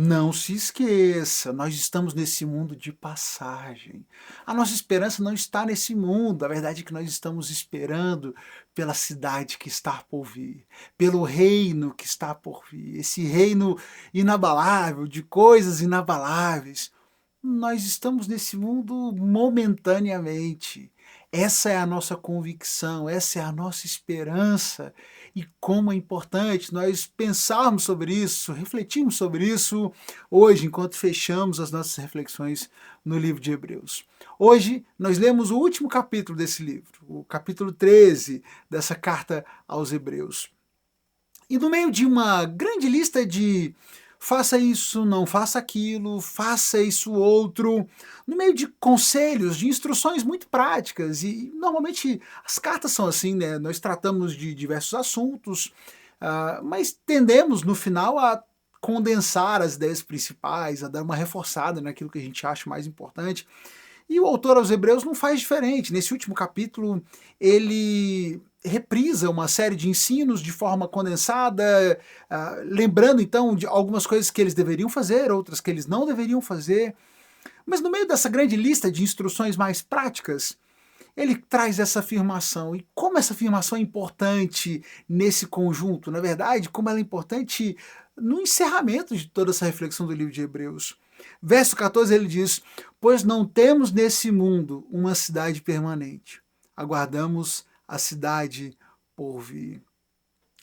Não se esqueça, nós estamos nesse mundo de passagem. A nossa esperança não está nesse mundo, a verdade é que nós estamos esperando pela cidade que está por vir, pelo reino que está por vir, esse reino inabalável, de coisas inabaláveis. Nós estamos nesse mundo momentaneamente. Essa é a nossa convicção, essa é a nossa esperança. E como é importante nós pensarmos sobre isso, refletirmos sobre isso hoje, enquanto fechamos as nossas reflexões no livro de Hebreus. Hoje nós lemos o último capítulo desse livro, o capítulo 13 dessa carta aos Hebreus. E no meio de uma grande lista de faça isso, não faça aquilo, faça isso outro, no meio de conselhos, de instruções muito práticas, e normalmente as cartas são assim, né? Nós tratamos de diversos assuntos, mas tendemos no final a condensar as ideias principais, a dar uma reforçada naquilo que a gente acha mais importante. E o autor aos Hebreus não faz diferente. Nesse último capítulo, ele reprisa uma série de ensinos de forma condensada, lembrando então de algumas coisas que eles deveriam fazer, outras que eles não deveriam fazer. Mas no meio dessa grande lista de instruções mais práticas, ele traz essa afirmação. E como essa afirmação é importante nesse conjunto, na verdade, como ela é importante no encerramento de toda essa reflexão do livro de Hebreus. Verso 14 ele diz: pois não temos nesse mundo uma cidade permanente, aguardamos a cidade por vir.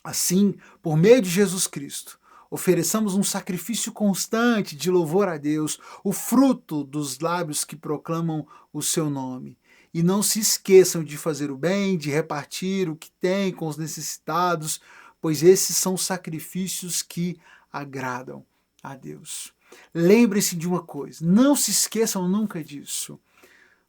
Assim, por meio de Jesus Cristo, ofereçamos um sacrifício constante de louvor a Deus, o fruto dos lábios que proclamam o seu nome. E não se esqueçam de fazer o bem, de repartir o que tem com os necessitados, pois esses são sacrifícios que agradam a Deus. Lembrem-se de uma coisa, não se esqueçam nunca disso.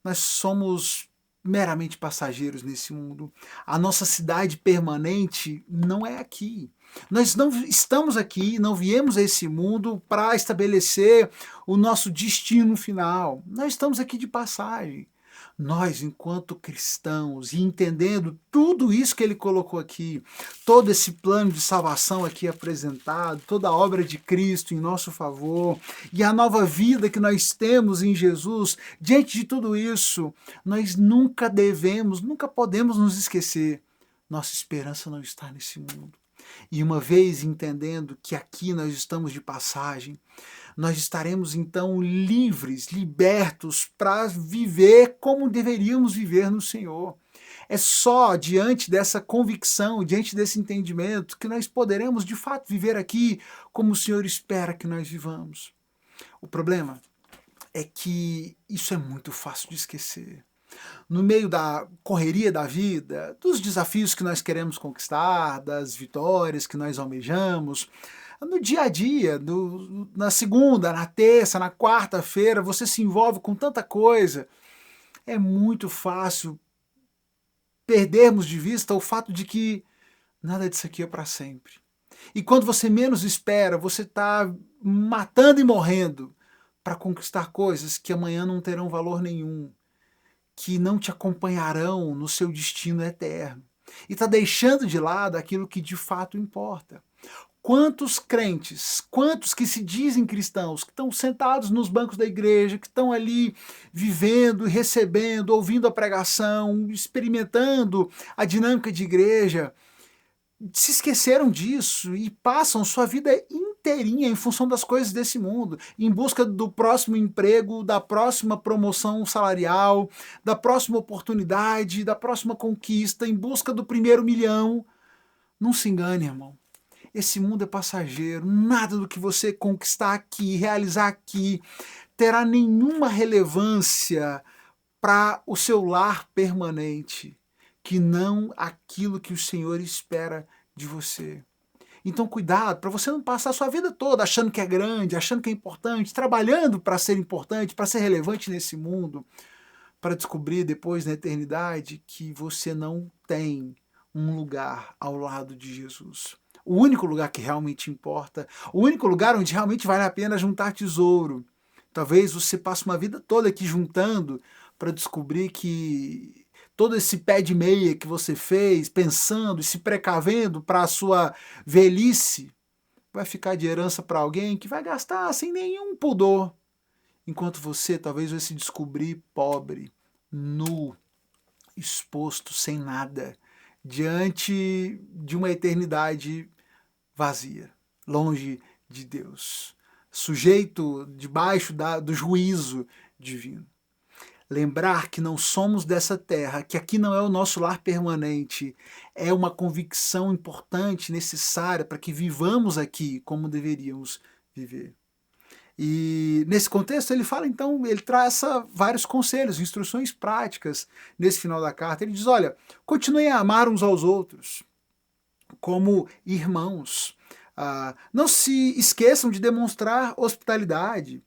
Nós somos meramente passageiros nesse mundo. A nossa cidade permanente não é aqui. Nós não estamos aqui, não viemos a esse mundo para estabelecer o nosso destino final. Nós estamos aqui de passagem. Nós, enquanto cristãos, e entendendo tudo isso que ele colocou aqui, todo esse plano de salvação aqui apresentado, toda a obra de Cristo em nosso favor, e a nova vida que nós temos em Jesus, diante de tudo isso, nós nunca devemos, nunca podemos nos esquecer. Nossa esperança não está nesse mundo. E uma vez entendendo que aqui nós estamos de passagem, nós estaremos então livres, libertos para viver como deveríamos viver no Senhor. É só diante dessa convicção, diante desse entendimento, que nós poderemos de fato viver aqui como o Senhor espera que nós vivamos. O problema é que isso é muito fácil de esquecer. No meio da correria da vida, dos desafios que nós queremos conquistar, das vitórias que nós almejamos, no dia a dia, na segunda, na terça, na quarta-feira, você se envolve com tanta coisa. É muito fácil perdermos de vista o fato de que nada disso aqui é para sempre. E quando você menos espera, você está matando e morrendo para conquistar coisas que amanhã não terão valor nenhum, que não te acompanharão no seu destino eterno. E está deixando de lado aquilo que de fato importa. Quantos crentes, quantos que se dizem cristãos, que estão sentados nos bancos da igreja, que estão ali vivendo, recebendo, ouvindo a pregação, experimentando a dinâmica de igreja, se esqueceram disso e passam sua vida inteirinha em função das coisas desse mundo, em busca do próximo emprego, da próxima promoção salarial, da próxima oportunidade, da próxima conquista, em busca do primeiro milhão. Não se engane, irmão. Esse mundo é passageiro, nada do que você conquistar aqui, realizar aqui, terá nenhuma relevância para o seu lar permanente, que não aquilo que o Senhor espera de você. Então cuidado, para você não passar a sua vida toda achando que é grande, achando que é importante, trabalhando para ser importante, para ser relevante nesse mundo, para descobrir depois na eternidade que você não tem um lugar ao lado de Jesus. O único lugar que realmente importa, o único lugar onde realmente vale a pena juntar tesouro. Talvez você passe uma vida toda aqui juntando para descobrir que todo esse pé de meia que você fez, pensando e se precavendo para a sua velhice, vai ficar de herança para alguém que vai gastar sem nenhum pudor, enquanto você talvez vai se descobrir pobre, nu, exposto, sem nada, diante de uma eternidade vazia, longe de Deus, sujeito debaixo do juízo divino. Lembrar que não somos dessa terra, que aqui não é o nosso lar permanente, é uma convicção importante, necessária para que vivamos aqui como deveríamos viver. E nesse contexto ele fala então, ele traça vários conselhos, instruções práticas nesse final da carta. Ele diz, olha, continuem a amar uns aos outros como irmãos. Não se esqueçam de demonstrar hospitalidade,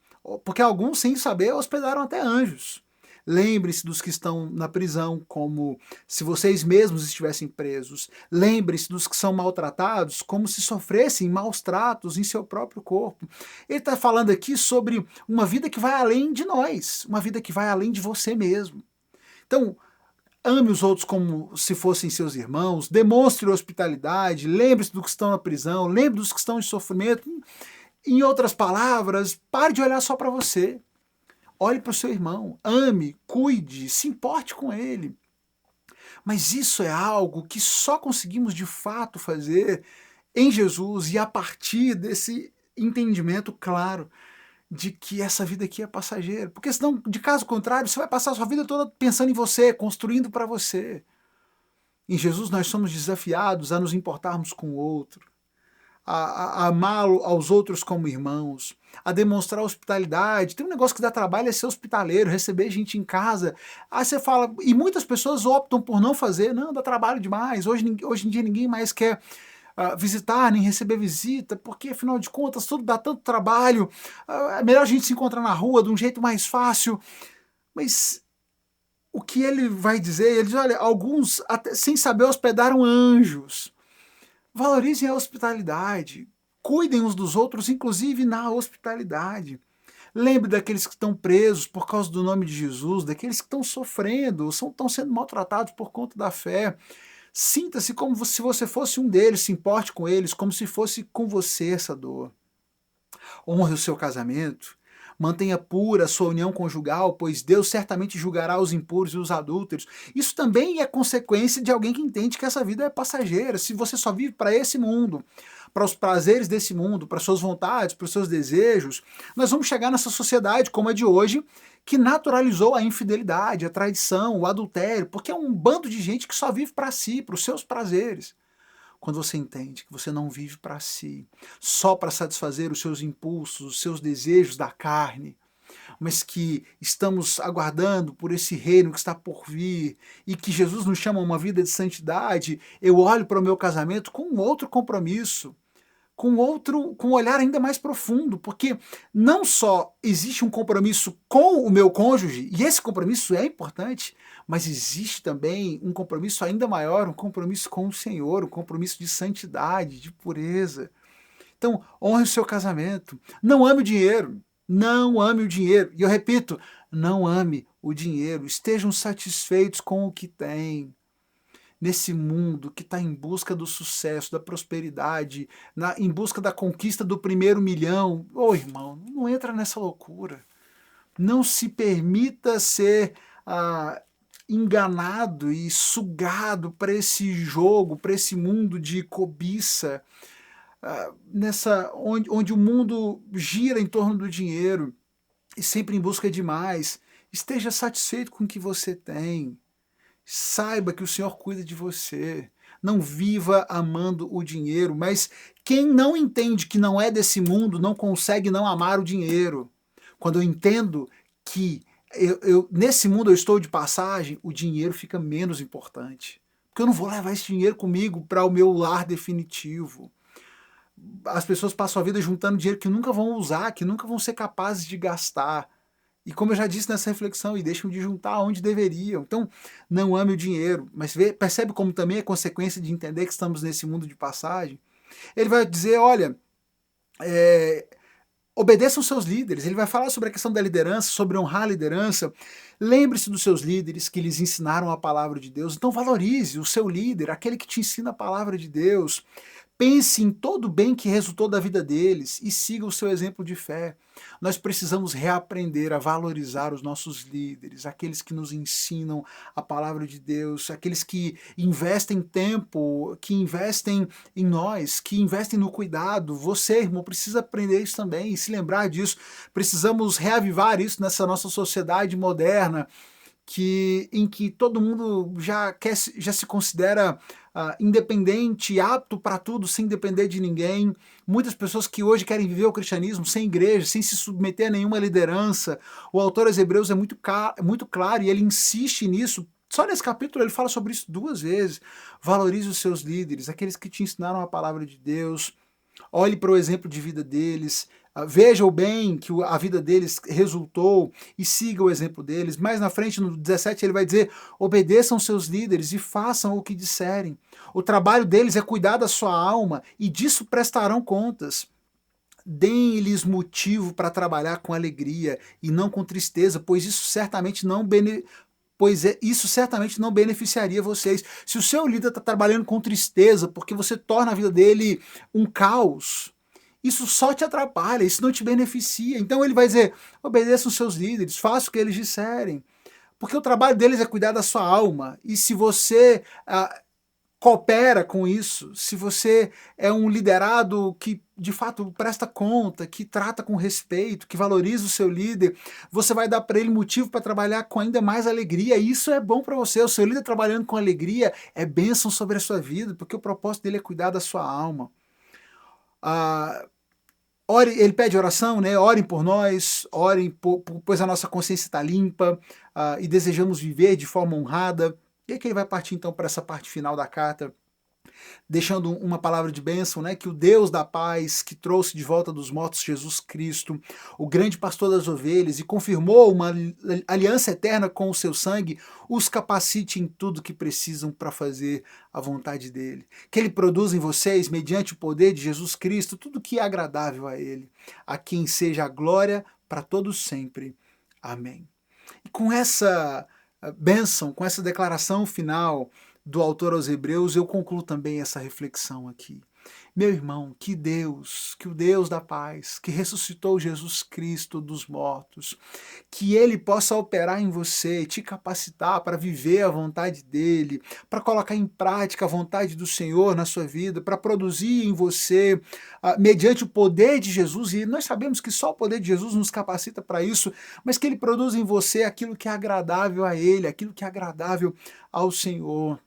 porque alguns, sem saber, hospedaram até anjos. Lembre-se dos que estão na prisão, como se vocês mesmos estivessem presos. Lembre-se dos que são maltratados, como se sofressem maus tratos em seu próprio corpo. Ele está falando aqui sobre uma vida que vai além de nós, uma vida que vai além de você mesmo. Então, ame os outros como se fossem seus irmãos, demonstre hospitalidade, lembre-se dos que estão na prisão, lembre dos que estão em sofrimento. Em outras palavras, pare de olhar só para você. Olhe para o seu irmão, ame, cuide, se importe com ele. Mas isso é algo que só conseguimos de fato fazer em Jesus e a partir desse entendimento claro de que essa vida aqui é passageira. Porque senão, de caso contrário, você vai passar a sua vida toda pensando em você, construindo para você. Em Jesus nós somos desafiados a nos importarmos com o outro, a amá-lo aos outros como irmãos, a demonstrar hospitalidade. Tem um negócio que dá trabalho, é ser hospitaleiro, receber gente em casa. Aí você fala, e muitas pessoas optam por não fazer, não, dá trabalho demais, hoje em dia ninguém mais quer visitar, nem receber visita, porque afinal de contas tudo dá tanto trabalho, é melhor a gente se encontrar na rua de um jeito mais fácil. Mas o que ele vai dizer? Ele diz, olha, alguns até sem saber hospedaram anjos. Valorizem a hospitalidade, cuidem uns dos outros, inclusive na hospitalidade. Lembre daqueles que estão presos por causa do nome de Jesus, daqueles que estão sofrendo, estão sendo maltratados por conta da fé. Sinta-se como se você fosse um deles, se importe com eles, como se fosse com você essa dor. Honre o seu casamento, mantenha pura a sua união conjugal, pois Deus certamente julgará os impuros e os adúlteros. Isso também é consequência de alguém que entende que essa vida é passageira. Se você só vive para esse mundo, para os prazeres desse mundo, para suas vontades, para os seus desejos, nós vamos chegar nessa sociedade como a de hoje, que naturalizou a infidelidade, a traição, o adultério, porque é um bando de gente que só vive para si, para os seus prazeres. Quando você entende que você não vive para si, só para satisfazer os seus impulsos, os seus desejos da carne, mas que estamos aguardando por esse reino que está por vir e que Jesus nos chama a uma vida de santidade, eu olho para o meu casamento com um outro compromisso, com um olhar ainda mais profundo, porque não só existe um compromisso com o meu cônjuge, e esse compromisso é importante, mas existe também um compromisso ainda maior, um compromisso com o Senhor, um compromisso de santidade, de pureza. Então, honre o seu casamento. Não ame o dinheiro. Não ame o dinheiro. E eu repito, não ame o dinheiro. Estejam satisfeitos com o que têm. Nesse mundo que está em busca do sucesso, da prosperidade, em busca da conquista do primeiro milhão. Ô irmão, não entra nessa loucura. Não se permita ser enganado e sugado para esse jogo, para esse mundo de cobiça, onde o mundo gira em torno do dinheiro e sempre em busca de mais. Esteja satisfeito com o que você tem. Saiba que o Senhor cuida de você. Não viva amando o dinheiro, mas quem não entende que não é desse mundo não consegue não amar o dinheiro. Quando eu entendo que nesse mundo eu estou de passagem, o dinheiro fica menos importante. Porque eu não vou levar esse dinheiro comigo para o meu lar definitivo. As pessoas passam a vida juntando dinheiro que nunca vão usar, que nunca vão ser capazes de gastar. E como eu já disse nessa reflexão, e deixam de juntar onde deveriam. Então, não ame o dinheiro, mas percebe como também é consequência de entender que estamos nesse mundo de passagem? Ele vai dizer, olha, obedeçam seus líderes. Ele vai falar sobre a questão da liderança, sobre honrar a liderança. Lembre-se dos seus líderes que lhes ensinaram a palavra de Deus. Então valorize o seu líder, aquele que te ensina a palavra de Deus. Pense em todo o bem que resultou da vida deles e siga o seu exemplo de fé. Nós precisamos reaprender a valorizar os nossos líderes, aqueles que nos ensinam a palavra de Deus, aqueles que investem tempo, que investem em nós, que investem no cuidado. Você, irmão, precisa aprender isso também e se lembrar disso. Precisamos reavivar isso nessa nossa sociedade moderna, em que todo mundo já se considera independente, apto para tudo, sem depender de ninguém. Muitas pessoas que hoje querem viver o cristianismo sem igreja, sem se submeter a nenhuma liderança. O autor aos Hebreus é muito claro e ele insiste nisso. Só nesse capítulo ele fala sobre isso 2 vezes. Valorize os seus líderes, aqueles que te ensinaram a palavra de Deus. Olhe para o exemplo de vida deles, veja o bem que a vida deles resultou e siga o exemplo deles. Mais na frente, no 17, ele vai dizer: obedeçam seus líderes e façam o que disserem. O trabalho deles é cuidar da sua alma e disso prestarão contas. Deem-lhes motivo para trabalhar com alegria e não com tristeza, pois isso certamente não beneficiaria vocês. Se o seu líder está trabalhando com tristeza, porque você torna a vida dele um caos, isso só te atrapalha, isso não te beneficia. Então ele vai dizer: obedeçam os seus líderes, façam o que eles disserem, porque o trabalho deles é cuidar da sua alma. E se você coopera com isso, se você é um liderado que de fato presta conta, que trata com respeito, que valoriza o seu líder, você vai dar para ele motivo para trabalhar com ainda mais alegria, e isso é bom para você. O seu líder trabalhando com alegria é bênção sobre a sua vida, porque o propósito dele é cuidar da sua alma. Ele pede oração, né? Orem por nós, pois a nossa consciência está limpa e desejamos viver de forma honrada. E aí que ele vai partir então para essa parte final da carta, deixando uma palavra de bênção, né? Que o Deus da paz, que trouxe de volta dos mortos Jesus Cristo, o grande pastor das ovelhas, e confirmou uma aliança eterna com o seu sangue, os capacite em tudo que precisam para fazer a vontade dele. Que ele produza em vocês, mediante o poder de Jesus Cristo, tudo que é agradável a ele, a quem seja a glória para todos sempre. Amém. E com essa bênção, com essa declaração final do autor aos Hebreus, eu concluo também essa reflexão aqui. Meu irmão, que o Deus da paz, que ressuscitou Jesus Cristo dos mortos, que Ele possa operar em você, te capacitar para viver a vontade dEle, para colocar em prática a vontade do Senhor na sua vida, para produzir em você, mediante o poder de Jesus, e nós sabemos que só o poder de Jesus nos capacita para isso, mas que Ele produza em você aquilo que é agradável a Ele, aquilo que é agradável ao Senhor.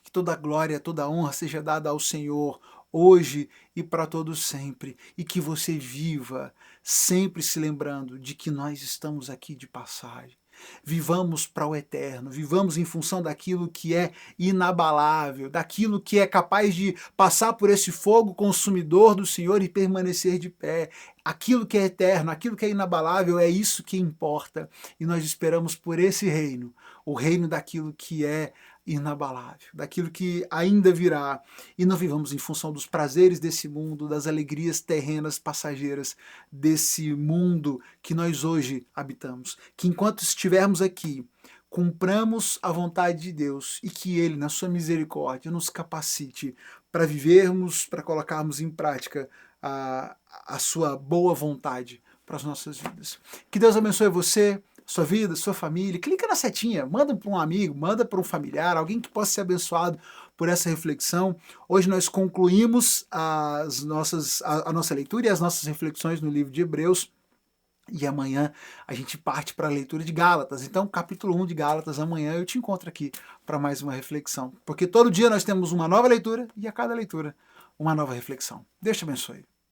Que toda glória, toda honra seja dada ao Senhor, hoje e para todos sempre, e que você viva sempre se lembrando de que nós estamos aqui de passagem. Vivamos para o eterno, vivamos em função daquilo que é inabalável, daquilo que é capaz de passar por esse fogo consumidor do Senhor e permanecer de pé. Aquilo que é eterno, aquilo que é inabalável, é isso que importa. E nós esperamos por esse reino, o reino daquilo que é inabalável, daquilo que ainda virá, e não vivamos em função dos prazeres desse mundo, das alegrias terrenas passageiras desse mundo que nós hoje habitamos. Que enquanto estivermos aqui, cumpramos a vontade de Deus e que Ele, na sua misericórdia, nos capacite para vivermos, para colocarmos em prática a sua boa vontade para as nossas vidas. Que Deus abençoe você, sua vida, sua família. Clica na setinha, manda para um amigo, manda para um familiar, alguém que possa ser abençoado por essa reflexão. Hoje nós concluímos a nossa leitura e as nossas reflexões no livro de Hebreus. E amanhã a gente parte para a leitura de Gálatas. Então, capítulo 1 de Gálatas, amanhã eu te encontro aqui para mais uma reflexão. Porque todo dia nós temos uma nova leitura e a cada leitura uma nova reflexão. Deus te abençoe.